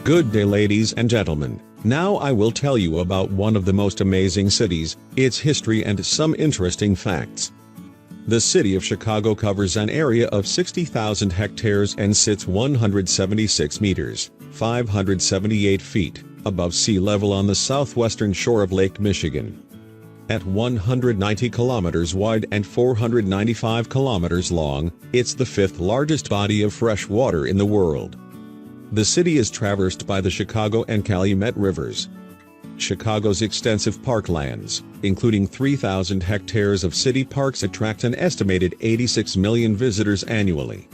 Good day, ladies and gentlemen. Now I will tell you about one of the most amazing cities, its history and some interesting facts. The city of Chicago covers an area of 60,000 hectares and sits 176 meters, 578 feet, above sea level on the southwestern shore of Lake Michigan. At 190 kilometers wide and 495 kilometers long, it's the fifth largest body of fresh water in the world. The city is traversed by the Chicago and Calumet rivers. Chicago's extensive parklands, including 3,000 hectares of city parks, attract an estimated 86 million visitors annually.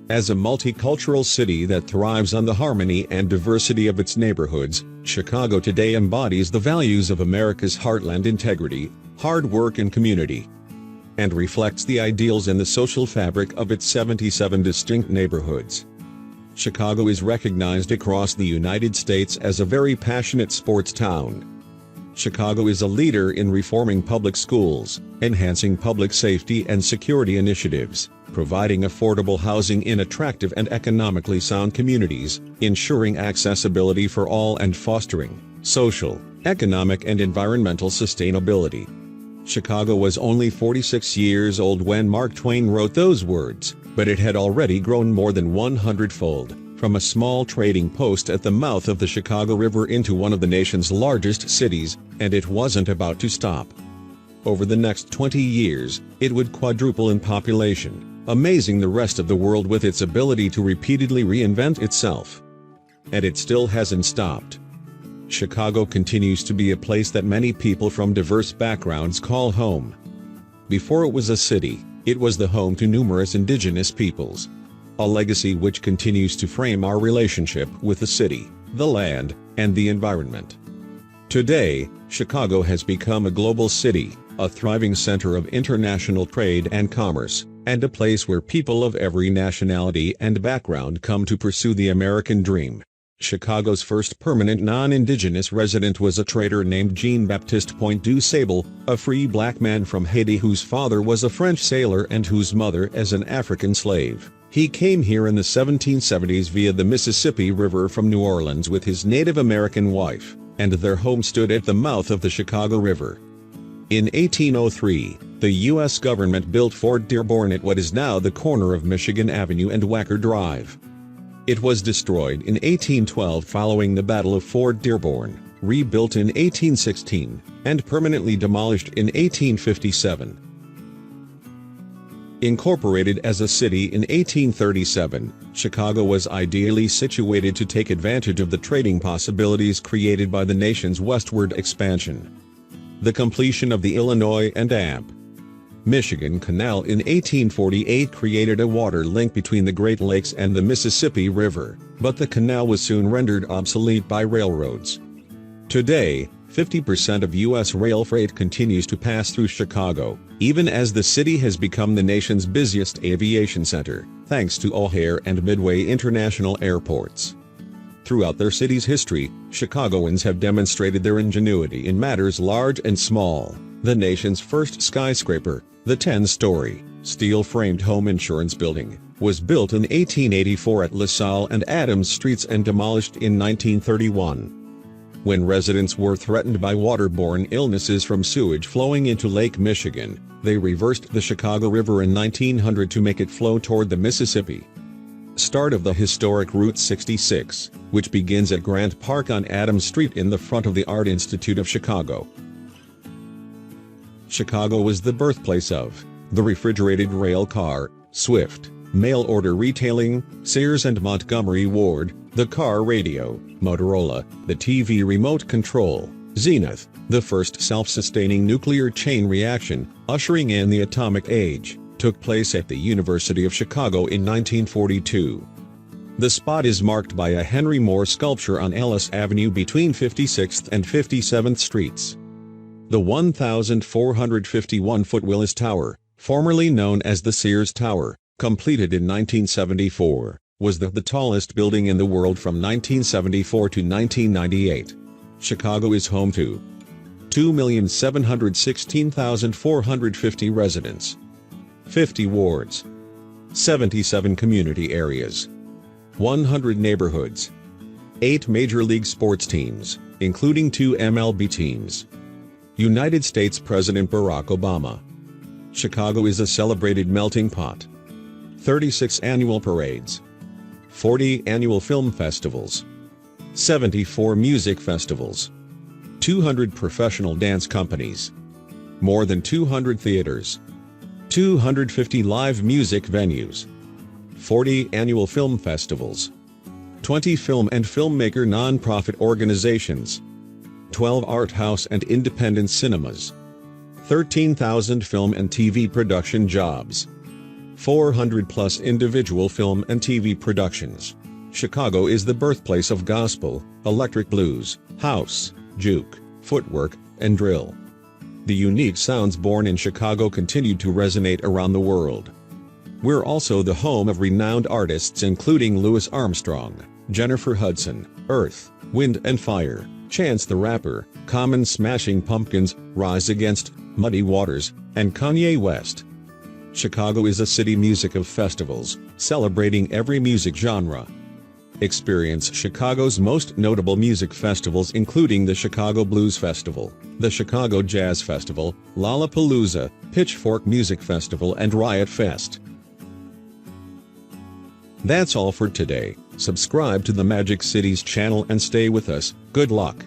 As a multicultural city that thrives on the harmony and diversity of its neighborhoods, Chicago today embodies the values of America's heartland: integrity, hard work and community, and reflects the ideals and the social fabric of its 77 distinct neighborhoods. Chicago is recognized across the United States as a very passionate sports town. Chicago is a leader in reforming public schools, enhancing public safety and security initiatives, providing affordable housing in attractive and economically sound communities, ensuring accessibility for all, and fostering social, economic and environmental sustainability. Chicago was only 46 years old when Mark Twain wrote those words, but it had already grown more than 100-fold, from a small trading post at the mouth of the Chicago River into one of the nation's largest cities, and it wasn't about to stop. Over the next 20 years, it would quadruple in population, amazing the rest of the world with its ability to repeatedly reinvent itself. And it still hasn't stopped. Chicago continues to be a place that many people from diverse backgrounds call home. Before it was a city, it was the home to numerous indigenous peoples. A legacy which continues to frame our relationship with the city, the land, and the environment. Today, Chicago has become a global city, a thriving center of international trade and commerce, and a place where people of every nationality and background come to pursue the American dream. Chicago's first permanent non-indigenous resident was a trader named Jean-Baptiste Point du Sable, a free black man from Haiti whose father was a French sailor and whose mother as an African slave. He came here in the 1770s via the Mississippi River from New Orleans with his Native American wife, and their home stood at the mouth of the Chicago River. In 1803, the U.S. government built Fort Dearborn at what is now the corner of Michigan Avenue and Wacker Drive. It was destroyed in 1812 following the Battle of Fort Dearborn, rebuilt in 1816, and permanently demolished in 1857. Incorporated as a city in 1837, Chicago was ideally situated to take advantage of the trading possibilities created by the nation's westward expansion. The completion of the Illinois and Michigan Canal in 1848 created a water link between the Great Lakes and the Mississippi River, but the canal was soon rendered obsolete by railroads. Today, 50% of U.S. rail freight continues to pass through Chicago, even as the city has become the nation's busiest aviation center, thanks to O'Hare and Midway international airports. Throughout their city's history, Chicagoans have demonstrated their ingenuity in matters large and small. The nation's first skyscraper, the 10-story, steel-framed home insurance building, was built in 1884 at LaSalle and Adams Streets and demolished in 1931. When residents were threatened by waterborne illnesses from sewage flowing into Lake Michigan, they reversed the Chicago River in 1900 to make it flow toward the Mississippi. Start of the historic Route 66, which begins at Grant Park on Adams Street in the front of the Art Institute of Chicago. Chicago was the birthplace of the refrigerated rail car, Swift, mail-order retailing, Sears and Montgomery Ward, the car radio, Motorola, the TV remote control, Zenith, the first self-sustaining nuclear chain reaction, ushering in the atomic age, took place at the University of Chicago in 1942. The spot is marked by a Henry Moore sculpture on Ellis Avenue between 56th and 57th Streets. The 1,451-foot Willis Tower, formerly known as the Sears Tower, completed in 1974, was the tallest building in the world from 1974 to 1998. Chicago is home to 2,716,450 residents, 50 wards, 77 community areas, 100 neighborhoods, 8 Major League sports teams, including 2 MLB teams. United States President Barack Obama. Chicago is a celebrated melting pot. 36 annual parades. 40 annual film festivals. 74 music festivals. 200 professional dance companies. More than 200 theaters. 250 live music venues. 40 annual film festivals. 20 film and filmmaker non-profit organizations. 12 art house and independent cinemas. 13,000 film and TV production jobs. 400+ individual film and TV productions. Chicago is the birthplace of gospel, electric blues, house, juke, footwork, and drill. The unique sounds born in Chicago continue to resonate around the world. We're also the home of renowned artists including Louis Armstrong, Jennifer Hudson, Earth, Wind and Fire, Chance the Rapper, Common, Smashing Pumpkins, Rise Against, Muddy Waters, and Kanye West. Chicago is a city music of festivals, celebrating every music genre. Experience Chicago's most notable music festivals including the Chicago Blues Festival, the Chicago Jazz Festival, Lollapalooza, Pitchfork Music Festival and Riot Fest. That's all for today. Subscribe to the Magic Cities channel and stay with us. Good luck.